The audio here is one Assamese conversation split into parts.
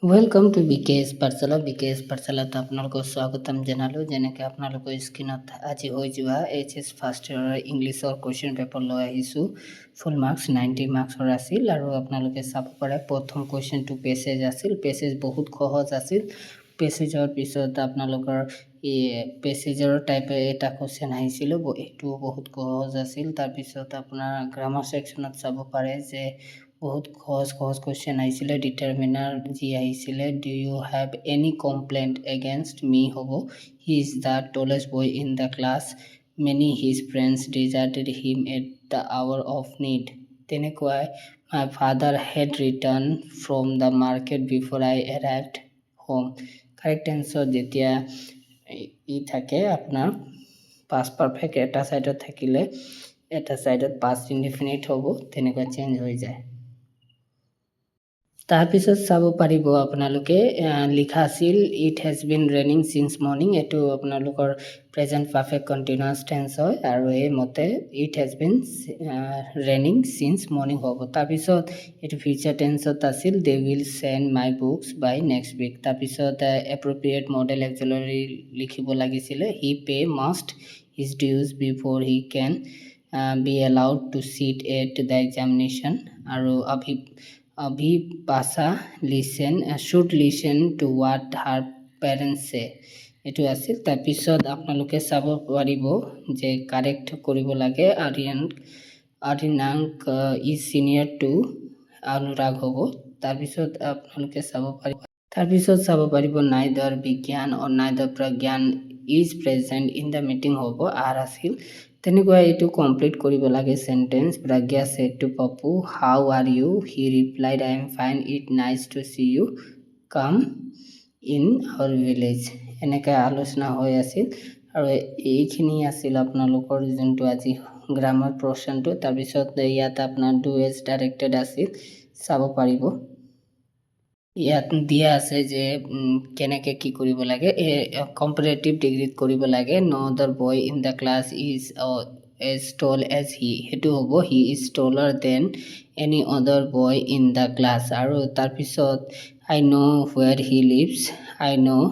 ৱেলকাম টু বিকেএছ পাঠশালা। বিকেএছ পাঠশালাত আপোনালোকক স্বাগতম জনালোঁ। যেনেকৈ আপোনালোকৰ স্ক্ৰীণত আজি হৈ যোৱা HS ফাৰ্ষ্ট ইয়েৰৰ ইংলিছৰ কুৱেশ্যন পেপাৰ লৈ আহিছোঁ। ফুল মাৰ্কছ 90 মাৰ্কছৰ আছিল আৰু আপোনালোকে চাব পাৰে প্ৰথম কুৱেশ্যনটো পেছেজ আছিল। পেছেজ বহুত সহজ আছিল। পেছেজৰ পিছত আপোনালোকৰ পেছেজৰ টাইপে এটা কুৱেশ্যন আহিছিল, এইটোও বহুত সহজ আছিল। তাৰপিছত আপোনাৰ গ্ৰামাৰ ছেকশ্যনত চাব পাৰে যে বহুত সহজ কুৱেশ্যন আহিছিলে। ডিটাৰমিনাৰ যি আহিছিলে, do you have any complaint against me হ'ব। He is the tallest boy in the class, many his friends deserted him at the hour of need. তেনেকুৱাই my father had return from the market before I arrived home. Correct answer যেতিয়া থাকে আপোনাৰ পাষ্ট পাৰফেক্ট এটা ছাইডত থাকিলে এটা ছাইডত পাষ্ট ইনডিফিনিট হ'ব, তেনেকুৱা চেঞ্জ হৈ যায়। তাৰপিছত চাব পাৰিব আপোনালোকে লিখা আছিল it has been raining since morning. এইটো আপোনালোকৰ প্ৰেজেণ্ট পাৰফেক্ট কণ্টিনিউৱাছ টেন্স হয় আৰু এইমতে it has been raining since morning হ'ব। তাৰপিছত এইটো ফিউচাৰ টেন্সত আছিল they will send my books by next week. তাৰপিছত এপ্ৰপ্ৰিয়েট মডেল এক্সিলাৰী লিখিব লাগিছিলে। He pay must his dues before he can be allowed to sit at the examination. আৰু Abhipasha should listen to what her parents say, এইটো আছিল। তাৰপিছত আপোনালোকে চাব পাৰিব যে কাৰেক্ট কৰিব লাগে আৰিয়ানক ইজ চিনিয়ৰ টু অনুৰাগ হ'ব। তাৰপিছত আপোনালোকে চাব পাৰিব neither Bigyan or neither Pragyan is present in the meeting হ'ব, আৰ আছিল। তেনেকুৱা এইটো কমপ্লিট কৰিব লাগে sentence. Pragya said to Papu, how are you? He replied, I am fine. It nice to see you. Come in our village. এনেকৈ আলোচনা হৈ আছিল আৰু এইখিনি আছিল আপোনালোকৰ যোনটো আজি গ্ৰামাৰ পোৰ্চনটো। তাৰপিছত ইয়াত আপোনাৰ ডু এজ ডাইৰেক্টেড আছিল, চাব পাৰিব। ইয়াত দিয়া আছে যে কেনেকৈ কি কৰিব লাগে। কম্পাৰেটিভ ডিগ্ৰীত কৰিব লাগে। নো আদাৰ বয় in the class is as tall as he, সেইটো হ'ব he is taller than any other boy in the class। আৰু তাৰপিছত I know where he lives, I know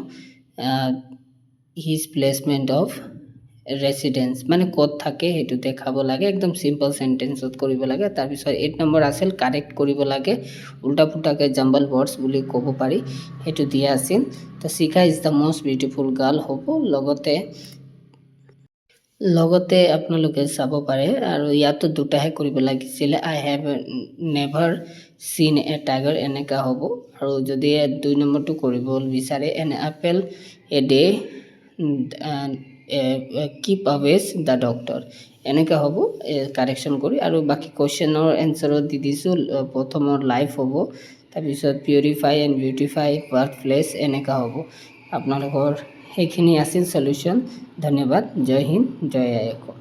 his placement of residence, মানে ক'ত থাকে সেইটো দেখাব লাগে। একদম চিম্পল চেণ্টেন্সত কৰিব লাগে। তাৰপিছত 8 নম্বৰ আছিল কাৰেক্ট কৰিব লাগে, উল্টা পুল্টাকৈ জাম্বল ৱৰ্ডছ বুলি ক'ব পাৰি, সেইটো দিয়া আছিল। তো Shikha is the most beautiful girl হ'ব। লগতে আপোনালোকে চাব পাৰে আৰু ইয়াতো দুটাহে কৰিব লাগিছিলে। আই হেভ নেভাৰ চিন এ টাইগাৰ, এনেকুৱা হ'ব। আৰু যদি 2 নম্বৰটো কৰিব বিচাৰে an apple a day keep আৱেজ দ্য ডক্টৰ, এনেকুৱা হ'ব কাৰেকশ্যন কৰি। আৰু বাকী কুৱেশ্যনৰ এনচাৰত দি দিছোঁ। প্ৰথমৰ লাইফ হ'ব, তাৰপিছত purify and beautify birth place, এনেকুৱা হ'ব। আপোনালোকৰ সেইখিনি আছিল সলিউশ্যন। ধন্যবাদ। জয় হিন্দ, জয় আই অসম।